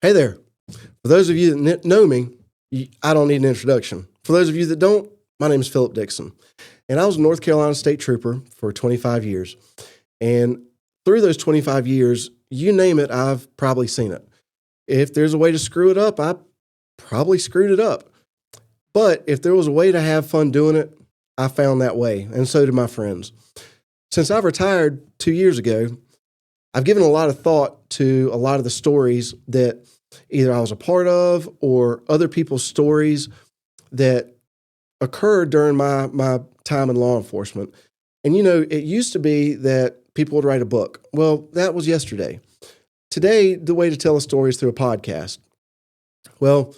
Hey there. For those of you that know me, I don't need an introduction. For those of you that don't, my name is Philip Dixon, and I was a North Carolina State Trooper for 25 years. And through those 25 years, you name it, I've probably seen it. If there's a way to screw it up, I probably screwed it up. But if there was a way to have fun doing it, I found that way, and so did my friends. Since I've retired 2 years ago, I've given a lot of thought to a lot of the stories that either I was a part of or other people's stories that occurred during my time in law enforcement. And, it used to be that people would write a book. Well, that was yesterday. Today, the way to tell a story is through a podcast. Well,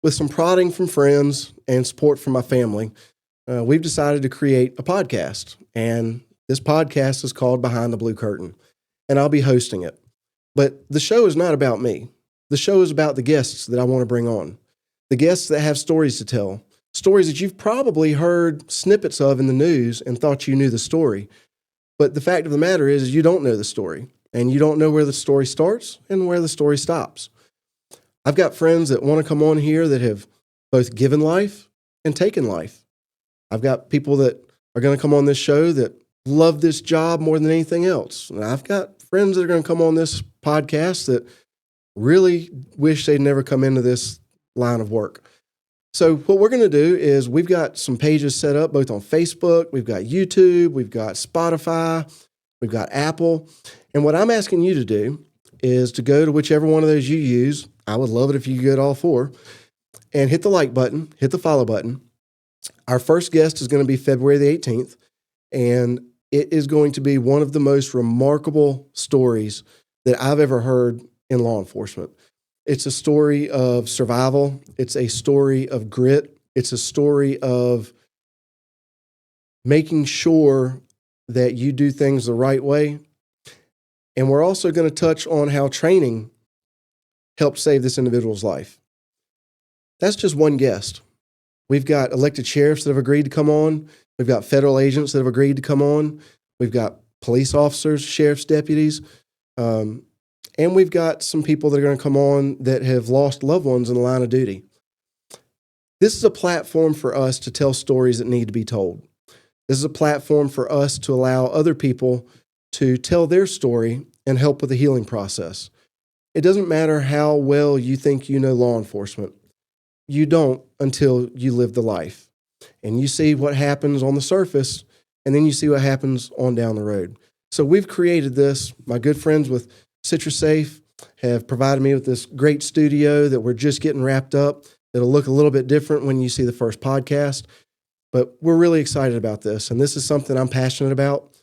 with some prodding from friends and support from my family, we've decided to create a podcast. And this podcast is called Behind the Blue Curtain, and I'll be hosting it. But the show is not about me. The show is about the guests that I want to bring on, the guests that have stories to tell, stories that you've probably heard snippets of in the news and thought you knew the story. But the fact of the matter is you don't know the story, and you don't know where the story starts and where the story stops. I've got friends that want to come on here that have both given life and taken life. I've got people that are going to come on this show that love this job more than anything else. And I've got friends that are going to come on this podcast that really wish they'd never come into this line of work. So what we're going to do is we've got some pages set up both on Facebook, we've got YouTube, we've got Spotify, we've got Apple. And what I'm asking you to do is to go to whichever one of those you use. I would love it if you could go to all four and hit the like button, hit the follow button. Our first guest is going to be February the 18th, and it is going to be one of the most remarkable stories that I've ever heard in law enforcement. It's a story of survival. It's a story of grit. It's a story of making sure that you do things the right way. And we're also going to touch on how training helped save this individual's life. That's just one guest. We've got elected sheriffs that have agreed to come on. We've got federal agents that have agreed to come on. We've got police officers, sheriff's deputies, and we've got some people that are going to come on that have lost loved ones in the line of duty. This is a platform for us to tell stories that need to be told. This is a platform for us to allow other people to tell their story and help with the healing process. It doesn't matter how well you think you know law enforcement. You don't until you live the life. And you see what happens on the surface, and then you see what happens on down the road. So we've created this. My good friends with CitraSafe have provided me with this great studio that we're just getting wrapped up. It'll look a little bit different when you see the first podcast, but we're really excited about this. And this is something I'm passionate about.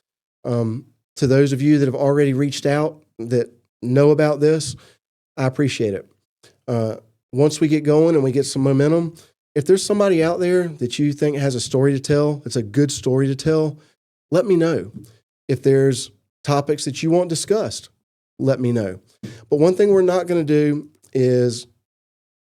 To those of you that have already reached out that know about this, I appreciate it. Once we get going and we get some momentum, if there's somebody out there that you think has a story to tell, it's a good story to tell, let me know. If there's topics that you want discussed, let me know. But one thing we're not going to do is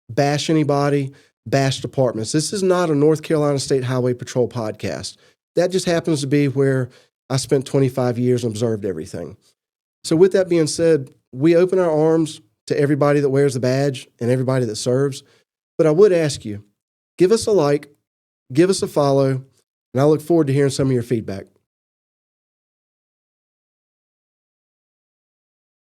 bash anybody, bash departments. This is not a North Carolina State Highway Patrol podcast. That just happens to be where I spent 25 years and observed everything. So with that being said, we open our arms to everybody that wears the badge and everybody that serves. But I would ask you, give us a like, give us a follow, and I look forward to hearing some of your feedback.